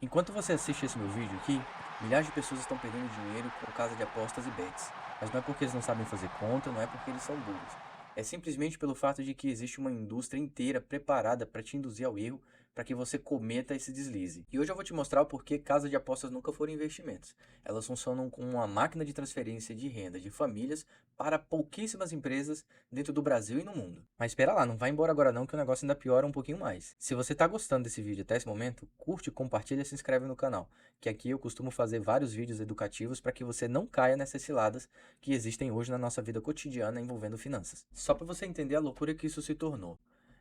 Enquanto você assiste esse meu vídeo aqui, milhares de pessoas estão perdendo dinheiro com casa de apostas e bets. Mas não é porque eles não sabem fazer conta, não é porque eles são burros. É simplesmente pelo fato de que existe uma indústria inteira preparada para te induzir ao erro, para que você cometa esse deslize. E hoje eu vou te mostrar o porquê casas de apostas nunca foram investimentos. Elas funcionam como uma máquina de transferência de renda de famílias para pouquíssimas empresas dentro do Brasil e no mundo. Mas espera lá, não vai embora agora não que o negócio ainda piora um pouquinho mais. Se você está gostando desse vídeo até esse momento, curte, compartilha e se inscreve no canal, que aqui eu costumo fazer vários vídeos educativos para que você não caia nessas ciladas que existem hoje na nossa vida cotidiana envolvendo finanças. Só para você entender a loucura que isso se tornou.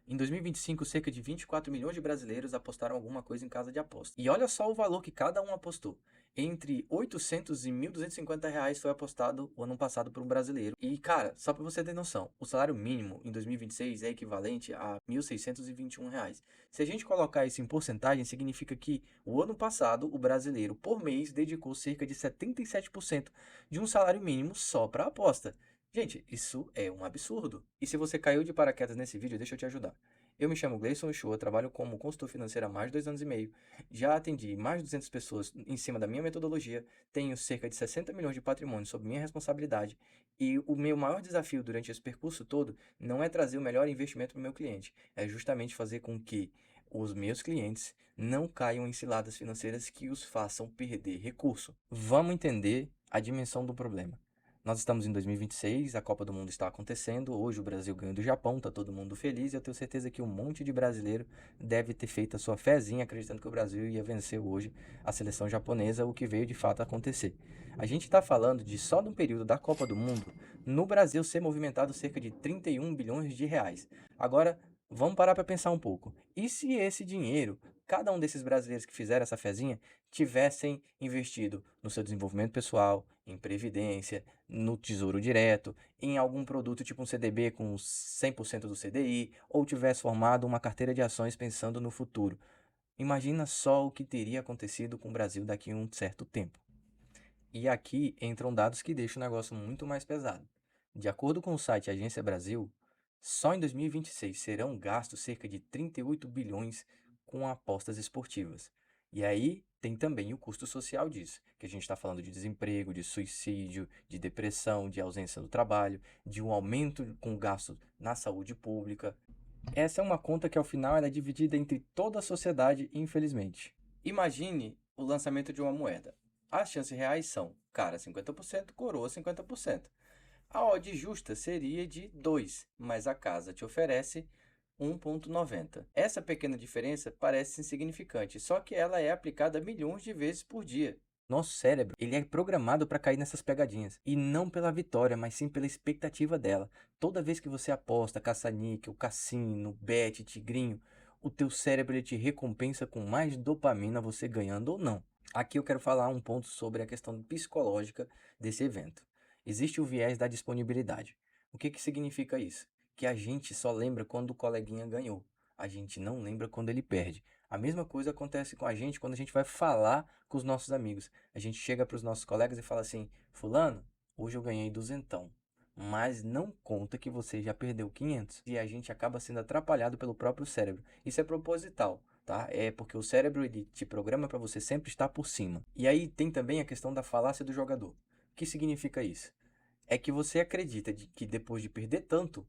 Em 2025, cerca de 24 milhões de brasileiros apostaram alguma coisa em casa de aposta. E olha só o valor que cada um apostou. Entre 800 e 1.250 reais foi apostado o ano passado por um brasileiro. E, cara, só para você ter noção, o salário mínimo em 2026 é equivalente a 1.621 reais. Se a gente colocar isso em porcentagem, significa que o ano passado o brasileiro, por mês, dedicou cerca de 77% de um salário mínimo só para aposta. Gente, isso é um absurdo. E se você caiu de paraquedas nesse vídeo, deixa eu te ajudar. Eu me chamo Gleison Uchoa, trabalho como consultor financeiro há mais de 2 anos e meio. Já atendi mais de 200 pessoas em cima da minha metodologia, tenho cerca de 60 milhões de patrimônio sob minha responsabilidade e o meu maior desafio durante esse percurso todo não é trazer o melhor investimento para o meu cliente, é justamente fazer com que os meus clientes não caiam em ciladas financeiras que os façam perder recurso. Vamos entender a dimensão do problema. Nós estamos em 2026, a Copa do Mundo está acontecendo, hoje o Brasil ganhou do Japão, está todo mundo feliz e eu tenho certeza que um monte de brasileiro deve ter feito a sua fezinha acreditando que o Brasil ia vencer hoje a seleção japonesa, o que veio de fato acontecer. A gente está falando de só no período da Copa do Mundo, no Brasil ser movimentado cerca de 31 bilhões de reais. Agora, vamos parar para pensar um pouco. E se esse dinheiro, cada um desses brasileiros que fizeram essa fezinha, tivessem investido no seu desenvolvimento pessoal, em previdência, no Tesouro Direto, em algum produto tipo um CDB com 100% do CDI, ou tivesse formado uma carteira de ações pensando no futuro? Imagina só o que teria acontecido com o Brasil daqui a um certo tempo. E aqui entram dados que deixam o negócio muito mais pesado. De acordo com o site Agência Brasil, só em 2026 serão gastos cerca de 38 bilhões com apostas esportivas. E aí tem também o custo social disso, que a gente está falando de desemprego, de suicídio, de depressão, de ausência do trabalho, de um aumento com gasto na saúde pública. Essa é uma conta que ao final ela é dividida entre toda a sociedade, infelizmente. Imagine o lançamento de uma moeda. As chances reais são cara 50%, coroa 50%. A odd justa seria de 2, mas a casa te oferece 1,90. Essa pequena diferença parece insignificante, só que ela é aplicada milhões de vezes por dia. Nosso cérebro, ele é programado para cair nessas pegadinhas, e não pela vitória, mas sim pela expectativa dela. Toda vez que você aposta caça-níquel, cassino, bet, tigrinho, o teu cérebro ele te recompensa com mais dopamina você ganhando ou não. Aqui eu quero falar um ponto sobre a questão psicológica desse evento. Existe o viés da disponibilidade. O que que significa isso? Que a gente só lembra quando o coleguinha ganhou. A gente não lembra quando ele perde. A mesma coisa acontece com a gente quando a gente vai falar com os nossos amigos. A gente chega para os nossos colegas e fala assim: Fulano, hoje eu ganhei duzentão. Mas não conta que você já perdeu 500. E a gente acaba sendo atrapalhado pelo próprio cérebro. Isso é proposital, tá? É porque o cérebro ele te programa para você sempre estar por cima. E aí tem também a questão da falácia do jogador. O que significa isso? É que você acredita que depois de perder tanto,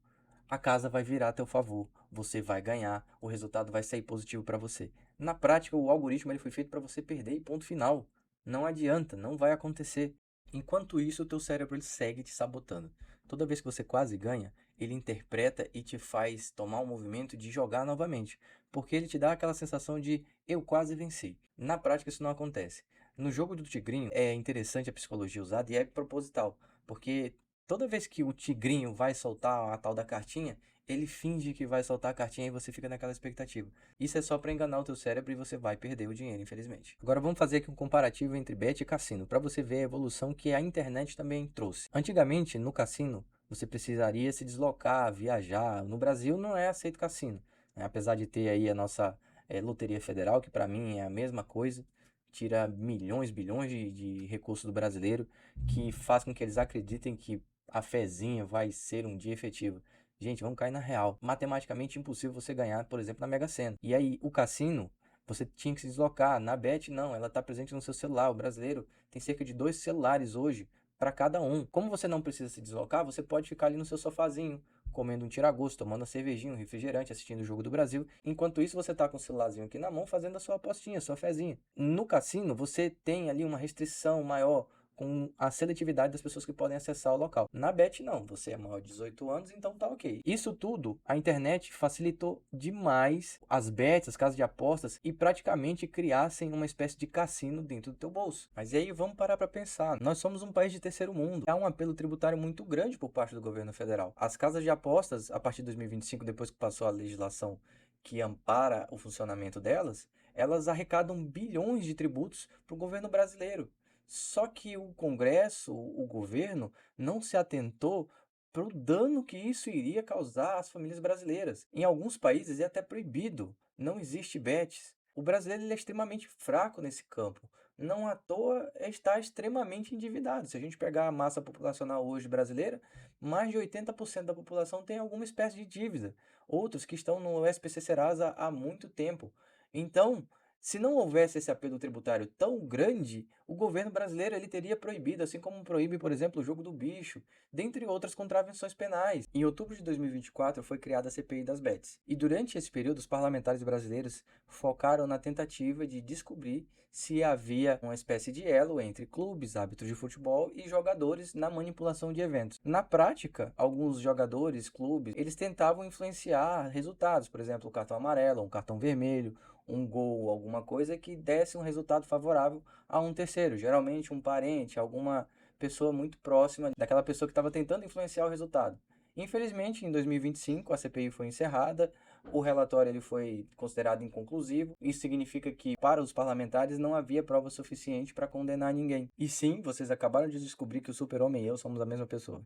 a casa vai virar a teu favor, você vai ganhar, o resultado vai sair positivo para você. Na prática, o algoritmo ele foi feito para você perder e ponto final. Não adianta, não vai acontecer. Enquanto isso, o teu cérebro ele segue te sabotando. Toda vez que você quase ganha, ele interpreta e te faz tomar o movimento de jogar novamente, porque ele te dá aquela sensação de eu quase venci. Na prática, isso não acontece. No jogo do tigrinho, é interessante a psicologia usada e é proposital, porque toda vez que o tigrinho vai soltar a tal da cartinha, ele finge que vai soltar a cartinha e você fica naquela expectativa. Isso é só para enganar o teu cérebro e você vai perder o dinheiro, infelizmente. Agora vamos fazer aqui um comparativo entre bet e cassino, para você ver a evolução que a internet também trouxe. Antigamente, no cassino, você precisaria se deslocar, viajar. No Brasil não é aceito cassino, né? Apesar de ter aí a nossa Loteria Federal, que para mim é a mesma coisa, tira milhões, bilhões de recursos do brasileiro, que faz com que eles acreditem que a fezinha vai ser um dia efetivo. Gente, vamos cair na real. Matematicamente impossível você ganhar, por exemplo, na Mega Sena. E aí, o cassino, você tinha que se deslocar. Na Bet, não, ela está presente no seu celular. O brasileiro tem cerca de 2 celulares hoje para cada um. Como você não precisa se deslocar, você pode ficar ali no seu sofazinho, comendo um tiragosto, tomando uma cervejinha, um refrigerante, assistindo o Jogo do Brasil. Enquanto isso, você está com o celularzinho aqui na mão, fazendo a sua apostinha, a sua fezinha. No cassino, você tem ali uma restrição maior com a seletividade das pessoas que podem acessar o local. Na Bet, não. Você é maior de 18 anos, então tá ok. Isso tudo, a internet facilitou demais as bets, as casas de apostas, e praticamente criassem uma espécie de cassino dentro do teu bolso. Mas e aí, vamos parar para pensar. Nós somos um país de terceiro mundo. Há um apelo tributário muito grande por parte do governo federal. As casas de apostas, a partir de 2025, depois que passou a legislação que ampara o funcionamento delas, elas arrecadam bilhões de tributos para o governo brasileiro. Só que o Congresso, o governo, não se atentou para o dano que isso iria causar às famílias brasileiras. Em alguns países é até proibido, não existe bets. O brasileiro ele é extremamente fraco nesse campo. Não à toa está extremamente endividado. Se a gente pegar a massa populacional hoje brasileira, mais de 80% da população tem alguma espécie de dívida. Outros que estão no SPC Serasa há muito tempo. Então, se não houvesse esse apelo tributário tão grande, o governo brasileiro ele teria proibido, assim como proíbe, por exemplo, o jogo do bicho, dentre outras contravenções penais. Em outubro de 2024 foi criada a CPI das bets. E durante esse período, os parlamentares brasileiros focaram na tentativa de descobrir se havia uma espécie de elo entre clubes, árbitros de futebol e jogadores na manipulação de eventos. Na prática, alguns jogadores, clubes, eles tentavam influenciar resultados, por exemplo, o cartão amarelo, um cartão vermelho, um gol, alguma coisa que desse um resultado favorável a um terceiro, geralmente um parente, alguma pessoa muito próxima daquela pessoa que estava tentando influenciar o resultado. Infelizmente, em 2025, a CPI foi encerrada, o relatório ele foi considerado inconclusivo. Isso significa que, para os parlamentares, não havia prova suficiente para condenar ninguém. E sim, vocês acabaram de descobrir que o Super-Homem e eu somos a mesma pessoa.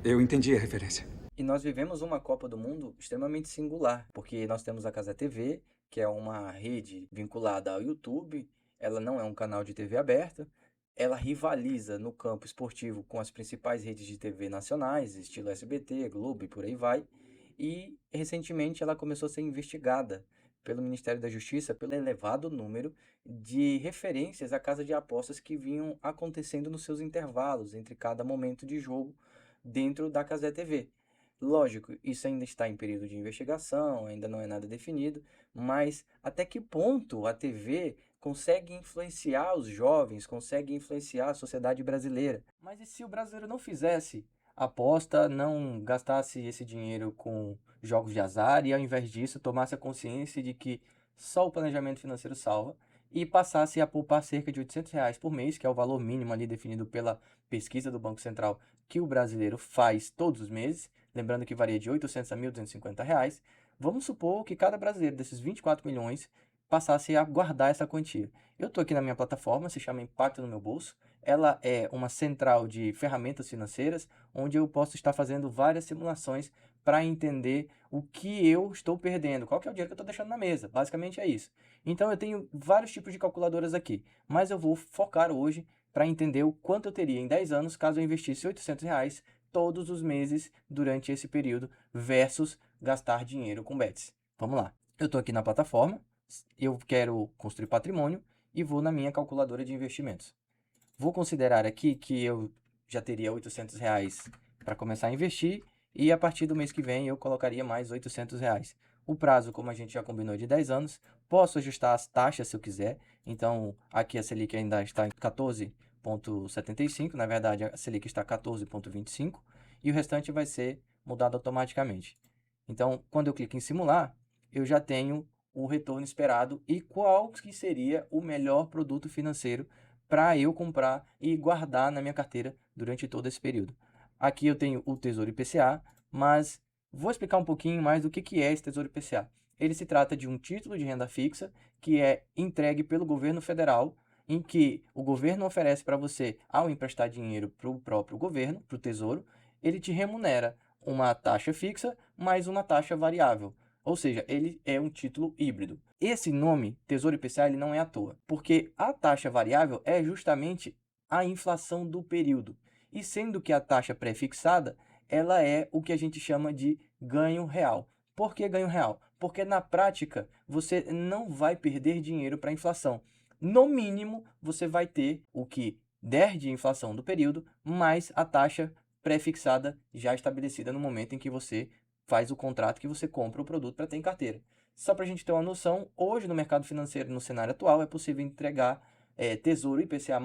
Eu entendi a referência. E nós vivemos uma Copa do Mundo extremamente singular, porque nós temos a Cazé TV, que é uma rede vinculada ao YouTube, ela não é um canal de TV aberta, ela rivaliza no campo esportivo com as principais redes de TV nacionais, estilo SBT, Globo e por aí vai, e recentemente ela começou a ser investigada pelo Ministério da Justiça pelo elevado número de referências à casa de apostas que vinham acontecendo nos seus intervalos entre cada momento de jogo dentro da Cazé TV. Lógico, isso ainda está em período de investigação, ainda não é nada definido, mas até que ponto a TV consegue influenciar os jovens, consegue influenciar a sociedade brasileira? Mas e se o brasileiro não fizesse aposta, não gastasse esse dinheiro com jogos de azar e ao invés disso tomasse a consciência de que só o planejamento financeiro salva e passasse a poupar cerca de R$ 800 por mês, que é o valor mínimo ali definido pela pesquisa do Banco Central que o brasileiro faz todos os meses, lembrando que varia de 800 a 1.250 reais, vamos supor que cada brasileiro desses 24 milhões passasse a guardar essa quantia. Eu estou aqui na minha plataforma, se chama Impacto no Meu Bolso. Ela é uma central de ferramentas financeiras, onde eu posso estar fazendo várias simulações para entender o que eu estou perdendo, qual que é o dinheiro que eu estou deixando na mesa. Basicamente é isso. Então eu tenho vários tipos de calculadoras aqui, mas eu vou focar hoje para entender o quanto eu teria em 10 anos caso eu investisse R$ 800 todos os meses durante esse período versus gastar dinheiro com bets. Vamos lá. Eu estou aqui na plataforma, eu quero construir patrimônio e vou na minha calculadora de investimentos. Vou considerar aqui que eu já teria R$ 800 para começar a investir e a partir do mês que vem eu colocaria mais R$ 800. O prazo, como a gente já combinou, é de 10 anos. Posso ajustar as taxas se eu quiser. Então, aqui a Selic ainda está em 14,75. Na verdade, a Selic está 14,25. E o restante vai ser mudado automaticamente. Então, quando eu clico em simular, eu já tenho o retorno esperado e qual que seria o melhor produto financeiro para eu comprar e guardar na minha carteira durante todo esse período. Aqui eu tenho o Tesouro IPCA, mas vou explicar um pouquinho mais do que é esse Tesouro IPCA. Ele se trata de um título de renda fixa que é entregue pelo governo federal, em que o governo oferece para você, ao emprestar dinheiro para o próprio governo, para o Tesouro, ele te remunera uma taxa fixa mais uma taxa variável. Ou seja, ele é um título híbrido. Esse nome, Tesouro IPCA, ele não é à toa, porque a taxa variável é justamente a inflação do período. E sendo que a taxa pré-fixada, ela é o que a gente chama de ganho real. Por que ganho real? Porque na prática você não vai perder dinheiro para a inflação. No mínimo, você vai ter o que der de inflação do período, mais a taxa pré-fixada já estabelecida no momento em que você faz o contrato que você compra o produto para ter em carteira. Só para a gente ter uma noção, hoje no mercado financeiro, no cenário atual, é possível entregar Tesouro IPCA+,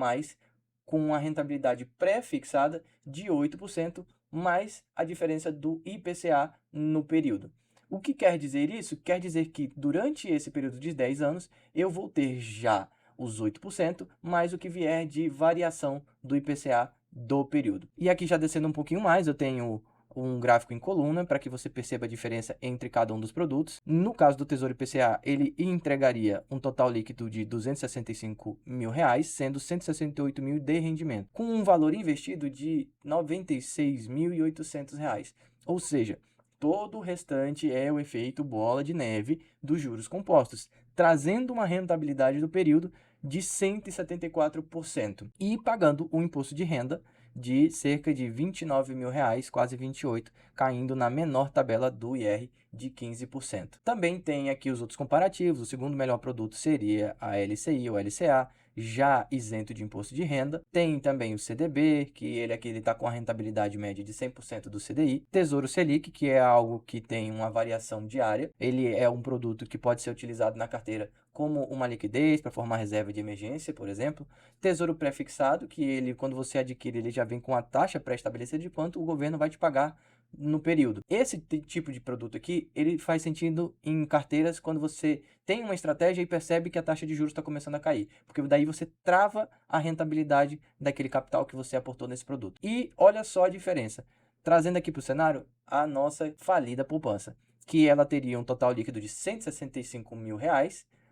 com uma rentabilidade pré-fixada de 8%, mais a diferença do IPCA no período. O que quer dizer isso? Quer dizer que durante esse período de 10 anos, eu vou ter já os 8%, mais o que vier de variação do IPCA do período. E aqui já descendo um pouquinho mais, eu tenho um gráfico em coluna para que você perceba a diferença entre cada um dos produtos. No caso do Tesouro IPCA, ele entregaria um total líquido de R$ 265 mil, sendo 168 mil de rendimento, com um valor investido de R$ 96.800. Ou seja, todo o restante é o efeito bola de neve dos juros compostos, trazendo uma rentabilidade do período de 174% e pagando o imposto de renda de cerca de R$ 29 mil, quase 28, caindo na menor tabela do IR de 15%. Também tem aqui os outros comparativos. O segundo melhor produto seria a LCI ou LCA, já isento de imposto de renda. Tem também o CDB, que ele aqui está com a rentabilidade média de 100% do CDI. Tesouro Selic, que é algo que tem uma variação diária. Ele é um produto que pode ser utilizado na carteira como uma liquidez para formar reserva de emergência, por exemplo. Tesouro pré-fixado, que ele, quando você adquire, ele já vem com a taxa pré-estabelecida de quanto o governo vai te pagar no período. Esse tipo de produto aqui, ele faz sentido em carteiras quando você tem uma estratégia e percebe que a taxa de juros está começando a cair, porque daí você trava a rentabilidade daquele capital que você aportou nesse produto. E olha só a diferença, trazendo aqui para o cenário a nossa falida poupança, que ela teria um total líquido de R$ 165 mil,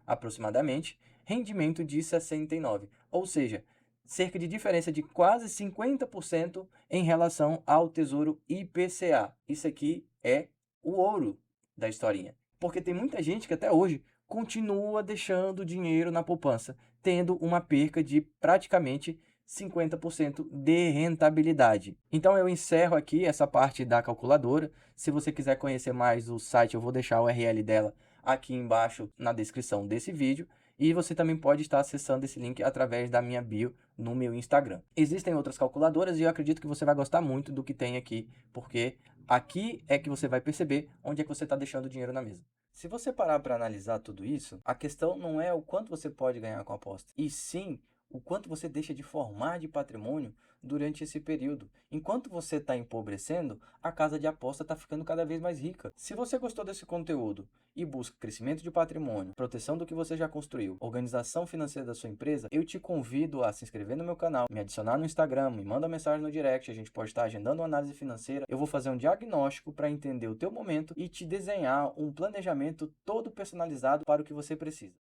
aproximadamente, rendimento de 69, ou seja, cerca de diferença de quase 50% em relação ao Tesouro IPCA. Isso aqui é o ouro da historinha. Porque tem muita gente que até hoje continua deixando dinheiro na poupança, tendo uma perca de praticamente 50% de rentabilidade. Então eu encerro aqui essa parte da calculadora. Se você quiser conhecer mais o site, eu vou deixar o URL dela aqui embaixo na descrição desse vídeo. E você também pode estar acessando esse link através da minha bio no meu Instagram. Existem outras calculadoras e eu acredito que você vai gostar muito do que tem aqui, porque aqui é que você vai perceber onde é que você está deixando o dinheiro na mesa. Se você parar para analisar tudo isso, a questão não é o quanto você pode ganhar com a aposta, e sim o quanto você deixa de formar de patrimônio durante esse período. Enquanto você está empobrecendo, a casa de aposta está ficando cada vez mais rica. Se você gostou desse conteúdo e busca crescimento de patrimônio, proteção do que você já construiu, organização financeira da sua empresa, eu te convido a se inscrever no meu canal, me adicionar no Instagram, me manda mensagem no direct, a gente pode estar agendando uma análise financeira, eu vou fazer um diagnóstico para entender o teu momento e te desenhar um planejamento todo personalizado para o que você precisa.